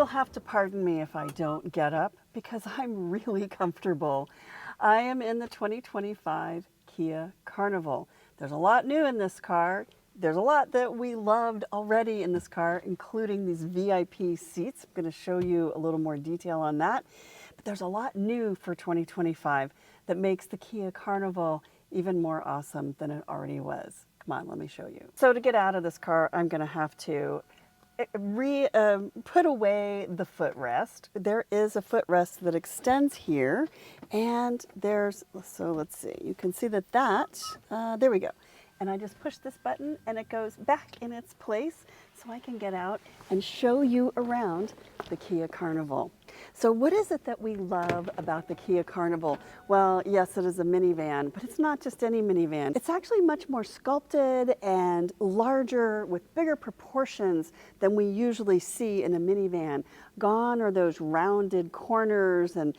You'll have to pardon me if I don't get up because I'm really comfortable. I am in the 2025 Kia Carnival. There's a lot new in this car. There's a lot that we loved already in this car, including these VIP seats. I'm going to show you a little more detail on that. But there's a lot new for 2025 that makes the Kia Carnival even more awesome than it already was. Come on, let me show you. So to get out of this car, I'm going to have to put away the footrest. There is a footrest that extends here, and so let's see, you can see that there we go. And I just push this button and it goes back in its place so I can get out and show you around the Kia Carnival. So what is it that we love about the Kia Carnival? Well, yes, it is a minivan, but it's not just any minivan. It's actually much more sculpted and larger with bigger proportions than we usually see in a minivan. Gone are those rounded corners and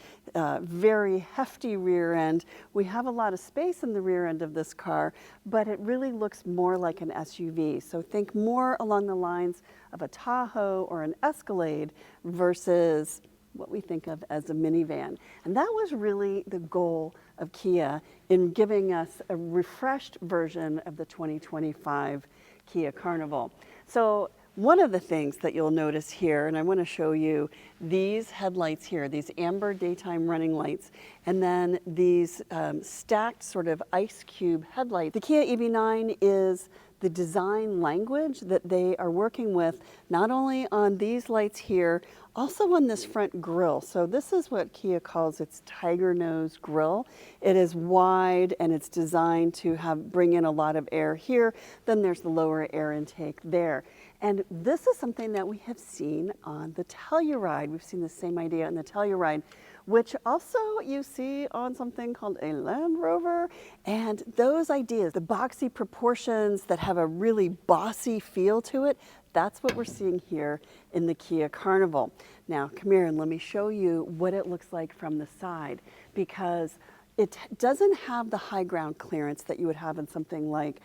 very hefty rear end. We have a lot of space in the rear end of this car, but it really looks more like an SUV. So think more along the lines of a Tahoe or an Escalade versus what we think of as a minivan. And that was really the goal of Kia in giving us a refreshed version of the 2025 Kia Carnival. So one of the things that you'll notice here, and I want to show you these headlights here, these amber daytime running lights, and then these stacked sort of ice cube headlights. The Kia EV9 is the design language that they are working with, not only on these lights here, also on this front grille. So this is what Kia calls its tiger nose grille. It is wide and it's designed to bring in a lot of air here. Then there's the lower air intake there. And this is something that we have seen on the Telluride. We've seen the same idea on the Telluride, which also you see on something called a Land Rover. And those ideas, the boxy proportions that have a really bossy feel to it, that's what we're seeing here in the Kia Carnival. Now, come here and let me show you what it looks like from the side, because it doesn't have the high ground clearance that you would have in something like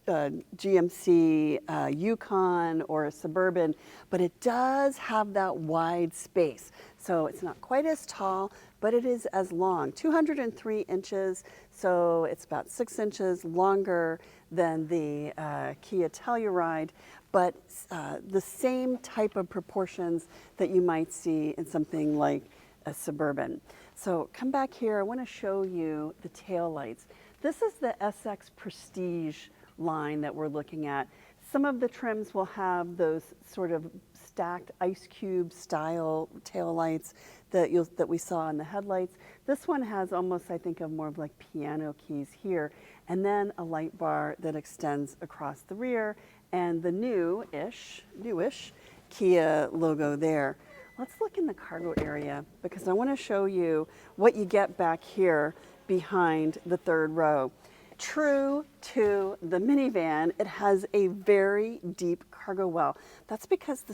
GMC Yukon or a Suburban, but it does have that wide space. So it's not quite as tall, but it is as long, 203 inches. So it's about 6 inches longer than the Kia Telluride, but the same type of proportions that you might see in something like a Suburban. So come back here, I want to show you the tail lights. This is the SX Prestige line that we're looking at. Some of the trims will have those sort of stacked ice cube style tail lights that we saw in the headlights. This one has almost, I think, of more of like piano keys here, and then a light bar that extends across the rear, and the newish Kia logo there. Let's look in the cargo area because I want to show you what you get back here behind the third row. True to the minivan, it has a very deep cargo well. That's because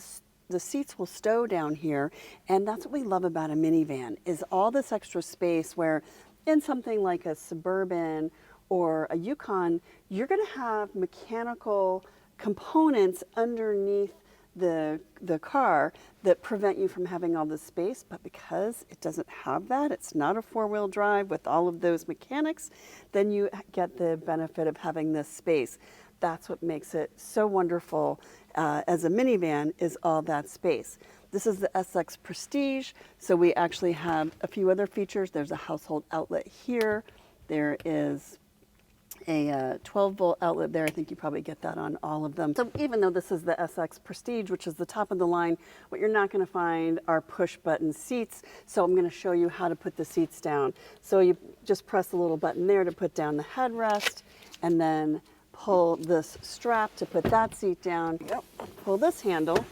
the seats will stow down here, and that's what we love about a minivan, is all this extra space where in something like a Suburban or a Yukon, you're going to have mechanical components underneath the car that prevent you from having all this space, but because it doesn't have that, it's not a four-wheel drive with all of those mechanics, then you get the benefit of having this space. That's what makes it so wonderful as a minivan, is all that space. This is the SX Prestige, so we actually have a few other features. There's a household outlet here. There is a 12-volt outlet there. I think you probably get that on all of them. So even though this is the SX Prestige, which is the top of the line, what you're not going to find are push-button seats. So I'm going to show you how to put the seats down. So you just press the little button there to put down the headrest, and then pull this strap to put that seat down. Yep. Pull this handle,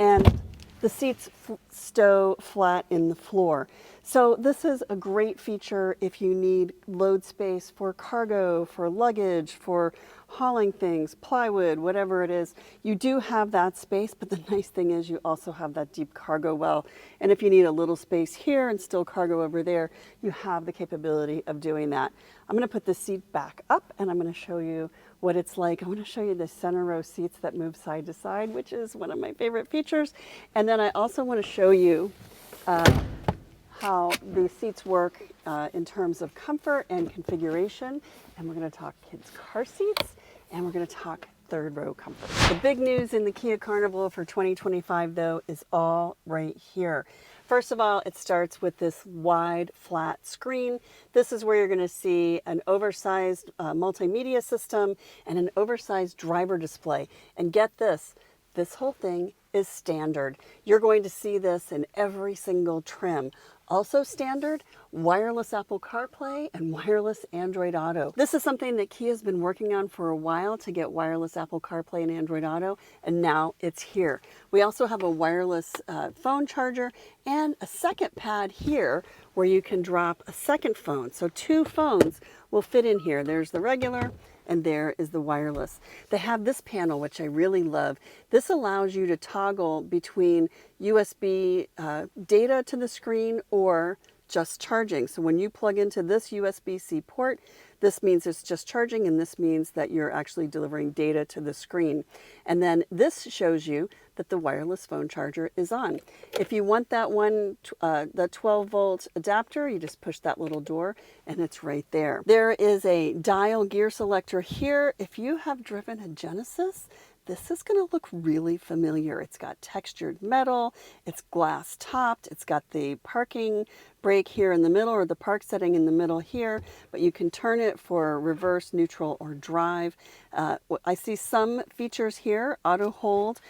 and the seats stow flat in the floor. So this is a great feature if you need load space for cargo, for luggage, for hauling things, plywood, whatever it is. You do have that space, but the nice thing is you also have that deep cargo well. And if you need a little space here and still cargo over there, you have the capability of doing that. I'm going to put the seat back up, and I'm going to show you what it's like. I want to show you the center row seats that move side to side, which is one of my favorite features. And then I also want to show you how the seats work in terms of comfort and configuration. And we're going to talk kids' car seats, and we're going to talk third row comfort. The big news in the Kia Carnival for 2025, though, is all right here. First of all, it starts with this wide, flat screen. This is where you're going to see an oversized multimedia system and an oversized driver display. And get this whole thing is standard. You're going to see this in every single trim. Also standard, wireless Apple CarPlay and wireless Android Auto. This is something that Kia's been working on for a while to get wireless Apple CarPlay and Android Auto, and now it's here. We also have a wireless phone charger and a second pad here where you can drop a second phone. So 2 phones will fit in here. There's the regular, and there is the wireless. They have this panel, which I really love. This allows you to toggle between USB data to the screen or just charging. So when you plug into this USB-C port, this means it's just charging, and this means that you're actually delivering data to the screen. And then this shows you that the wireless phone charger is on. If you want that one, the 12-volt adapter, you just push that little door and it's right there. There is a dial gear selector here. If you have driven a Genesis, this is going to look really familiar. It's got textured metal, it's glass topped, it's got the parking brake here in the middle, or the park setting in the middle here, but you can turn it for reverse, neutral, or drive. I see some features here: auto hold,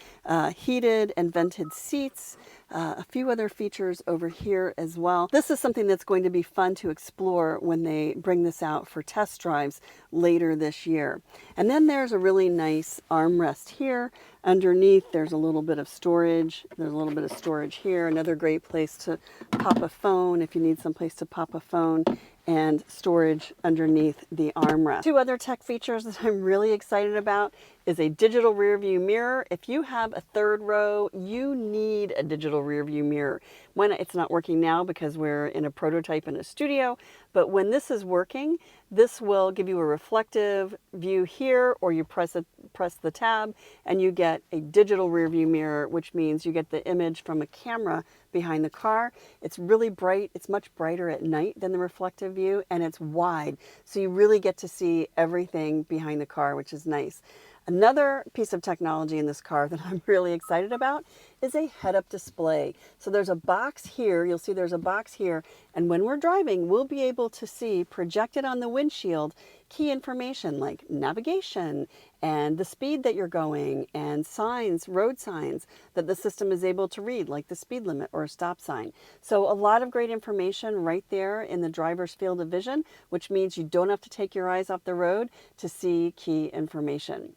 heated and vented seats, a few other features over here as well. This is something that's going to be fun to explore when they bring this out for test drives later this year. And then there's a really nice armrest here. Underneath, there's a little bit of storage. There's a little bit of storage here. Another great place to pop a phone if you need some place to pop a phone, and storage underneath the armrest. 2 other tech features that I'm really excited about is a digital rear view mirror. If you have a third row, you need a digital rear view mirror. When it's not working now because we're in a prototype in a studio, but when this is working, this will give you a reflective view here, or you press the tab and you get a digital rear view mirror, which means you get the image from a camera behind the car. It's really bright. It's much brighter at night than the reflective view, and it's wide. So you really get to see everything behind the car, which is nice. Another piece of technology in this car that I'm really excited about is a head-up display. So there's a box here. You'll see there's a box here. And when we're driving, we'll be able to see projected on the windshield key information like navigation and the speed that you're going, and signs, road signs that the system is able to read, like the speed limit or a stop sign. So a lot of great information right there in the driver's field of vision, which means you don't have to take your eyes off the road to see key information.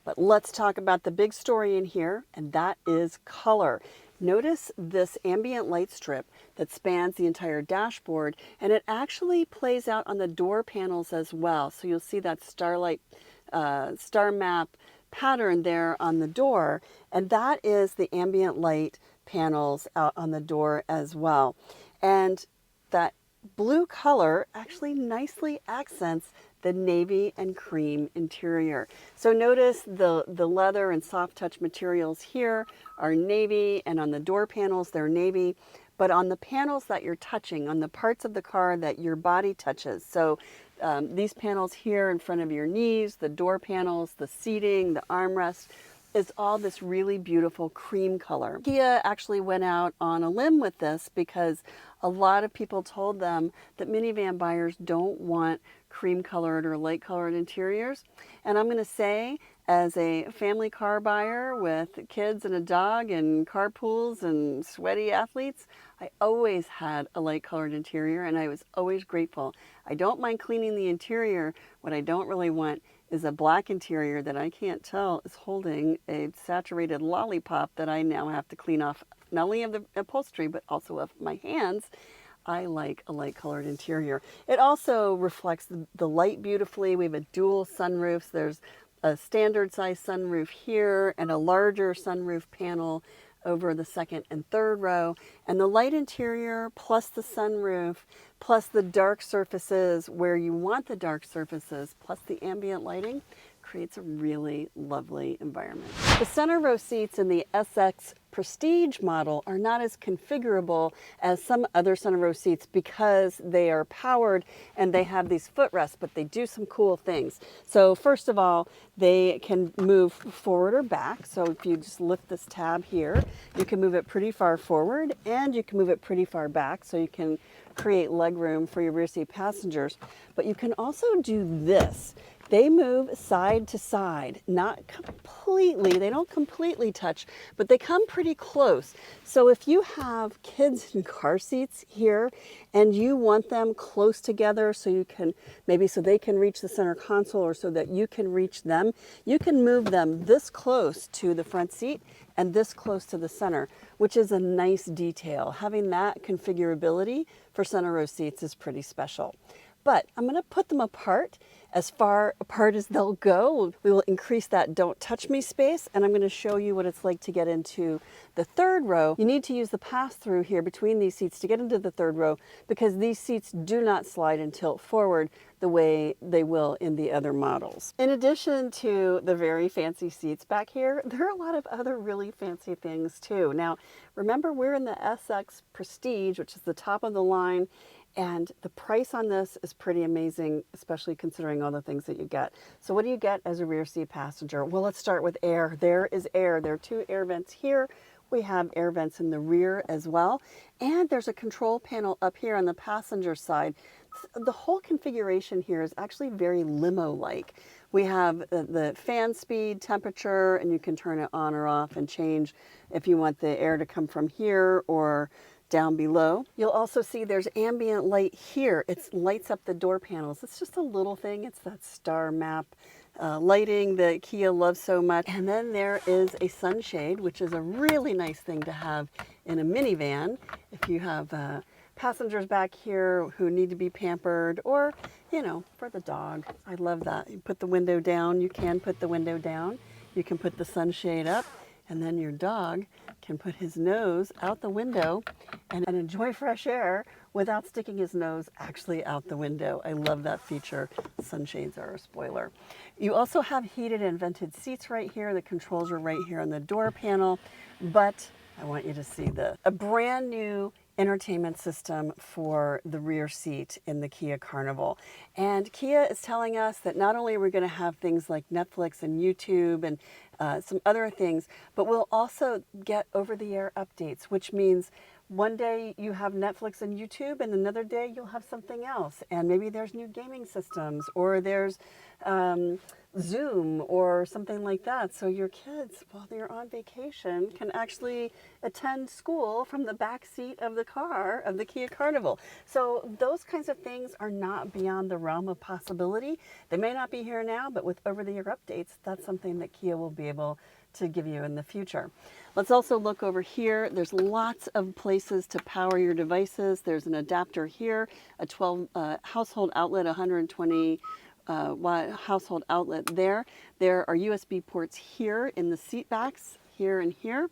But let's talk about the big story in here, and that is color. Notice this ambient light strip that spans the entire dashboard, and it actually plays out on the door panels as well. So you'll see that starlight, star map pattern there on the door, and that is the ambient light panels out on the door as well. And that blue color actually nicely accents the navy and cream interior. So notice the leather and soft touch materials here are navy, and on the door panels they're navy, but on the panels that you're touching, on the parts of the car that your body touches, so these panels here in front of your knees, the door panels, the seating, the armrest, is all this really beautiful cream color. Kia actually went out on a limb with this because a lot of people told them that minivan buyers don't want cream colored or light colored interiors. And I'm going to say, as a family car buyer with kids and a dog and carpools and sweaty athletes, I always had a light colored interior, and I was always grateful. I don't mind cleaning the interior. What I don't really want is a black interior that I can't tell is holding a saturated lollipop that I now have to clean off, not only of the upholstery, but also of my hands. I like a light colored interior. It also reflects the light beautifully. We have a dual sunroof. There's a standard size sunroof here and a larger sunroof panel over the second and third row. And the light interior plus the sunroof plus the dark surfaces where you want the dark surfaces plus the ambient lighting creates a really lovely environment. The center row seats in the SX Prestige model are not as configurable as some other center row seats because they are powered and they have these footrests, but they do some cool things. So first of all, they can move forward or back. So if you just lift this tab here, you can move it pretty far forward and you can move it pretty far back, so you can create leg room for your rear seat passengers. But you can also do this. They move side to side, not completely, they don't completely touch, but they come pretty close. So if you have kids in car seats here and you want them close together so you can, maybe so they can reach the center console or so that you can reach them, you can move them this close to the front seat and this close to the center, which is a nice detail. Having that configurability for center row seats is pretty special. But I'm going to put them apart as far apart as they'll go. We will increase that don't touch me space, and I'm going to show you what it's like to get into the third row. You need to use the pass-through here between these seats to get into the third row because these seats do not slide and tilt forward the way they will in the other models. In addition to the very fancy seats back here, there are a lot of other really fancy things too. Now, remember, we're in the SX Prestige, which is the top of the line, and the price on this is pretty amazing, especially considering all the things that you get. So what do you get as a rear seat passenger? Well, let's start with air. There is air. There are 2 air vents here. We have air vents in the rear as well. And there's a control panel up here on the passenger side. The whole configuration here is actually very limo-like. We have the fan speed, temperature, and you can turn it on or off and change if you want the air to come from here or down below. You'll also see there's ambient light here. It lights up the door panels. It's just a little thing. It's that star map lighting that Kia loves so much. And then there is a sunshade, which is a really nice thing to have in a minivan if you have passengers back here who need to be pampered, or, you know, for the dog. I love that. You put the window down. You can put the window down. You can put the sunshade up, and then your dog can put his nose out the window and enjoy fresh air without sticking his nose actually out the window. I love that feature. Sunshades are a spoiler. You also have heated and vented seats right here. The controls are right here on the door panel, but I want you to see this. A brand new entertainment system for the rear seat in the Kia Carnival. And Kia is telling us that not only are we going to have things like Netflix and YouTube and some other things, but we'll also get over-the-air updates, which means one day you have Netflix and YouTube and another day you'll have something else. And maybe there's new gaming systems, or there's Zoom or something like that. So your kids, while they're on vacation, can actually attend school from the back seat of the car of the Kia Carnival. So those kinds of things are not beyond the realm of possibility. They may not be here now, but with over-the-air updates, that's something that Kia will be able to give you in the future. Let's also look over here. There's lots of places to power your devices. There's an adapter here, a 12 household outlet, 120 watt household outlet there. There are USB ports here in the seat backs, here and here.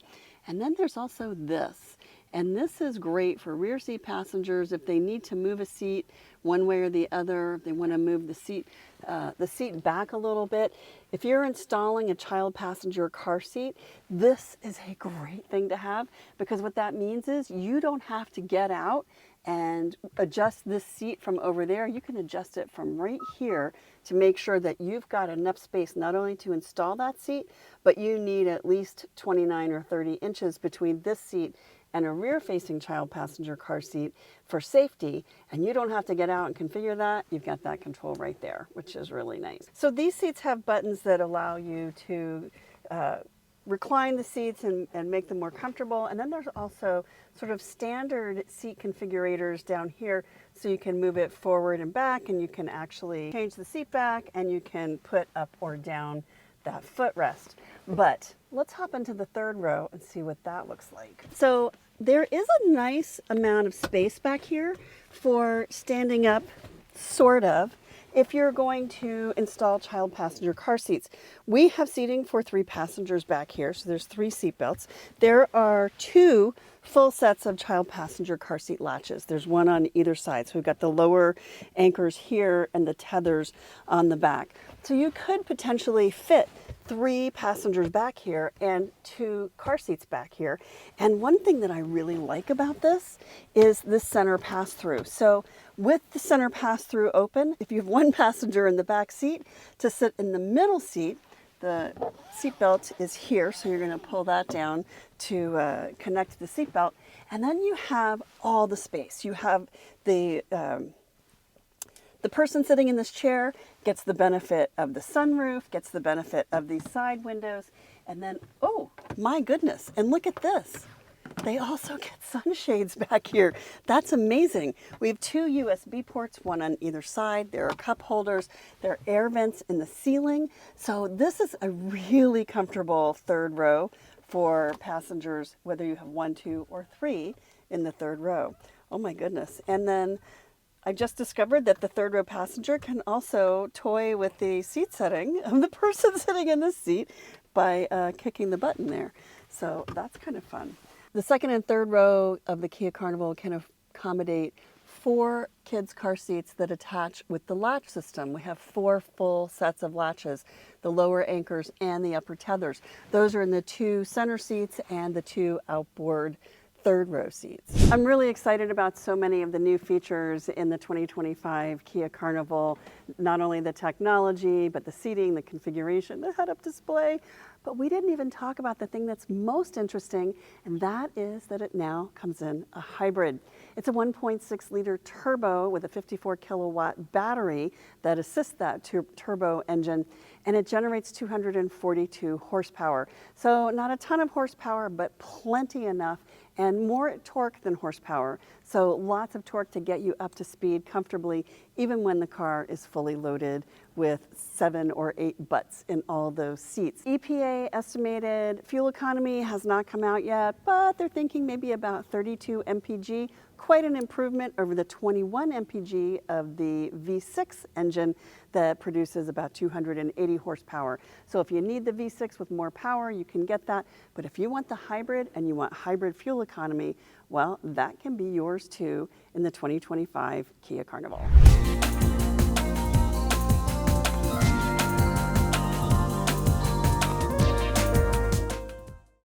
And then there's also this. And this is great for rear seat passengers if they need to move a seat one way or the other, if they want to move the seat back a little bit. If you're installing a child passenger car seat, this is a great thing to have, because what that means is you don't have to get out and adjust this seat from over there. You can adjust it from right here to make sure that you've got enough space not only to install that seat, but you need at least 29 or 30 inches between this seat and a rear-facing child passenger car seat for safety, and you don't have to get out and configure that. You've got that control right there, which is really nice. So these seats have buttons that allow you to recline the seats and make them more comfortable. And then there's also sort of standard seat configurators down here, so you can move it forward and back, and you can actually change the seat back, and you can put up or down that footrest. But let's hop into the third row and see what that looks like. So there is a nice amount of space back here for standing up, sort of. if you're going to install child passenger car seats. We have seating for 3 passengers back here, so there's 3 seat belts. There are 2 full sets of child passenger car seat latches. There's one on either side. So we've got the lower anchors here and the tethers on the back. So you could potentially fit 3 passengers back here and 2 car seats back here. And one thing that I really like about this is the center pass-through. So with the center pass-through open, if you have 1 passenger in the back seat, to sit in the middle seat, the seat belt is here, so you're going to pull that down to connect the seat belt, and then you have all the space. You have the person sitting in this chair gets the benefit of the sunroof, gets the benefit of these side windows, and then, oh my goodness, and look at this. They also get sunshades back here. That's amazing. We have 2 USB ports, one on either side. There are cup holders. There are air vents in the ceiling. So this is a really comfortable 3rd row for passengers, whether you have 1, 2, or 3 in the 3rd row. Oh my goodness. And then I just discovered that the 3rd row passenger can also toy with the seat setting of the person sitting in this seat by kicking the button there. So that's kind of fun. The 2nd and 3rd row of the Kia Carnival can accommodate 4 kids' car seats that attach with the latch system. We have 4 full sets of latches, the lower anchors and the upper tethers. Those are in the 2 center seats and the 2 outboard 3rd row seats. I'm really excited about so many of the new features in the 2025 Kia Carnival, not only the technology, but the seating, the configuration, the head-up display. But we didn't even talk about the thing that's most interesting, and that is that it now comes in a hybrid. It's a 1.6 liter turbo with a 54 kilowatt battery that assists that turbo engine, and it generates 242 horsepower. So not a ton of horsepower, but plenty enough, and more torque than horsepower. So lots of torque to get you up to speed comfortably, even when the car is fully loaded with 7 or 8 butts in all those seats. EPA estimated fuel economy has not come out yet, but they're thinking maybe about 32 mpg, quite an improvement over the 21 mpg of the V6 engine that produces about 280 horsepower. So if you need the V6 with more power, you can get that. But if you want the hybrid and you want hybrid fuel economy, well, that can be yours too in the 2025 Kia Carnival.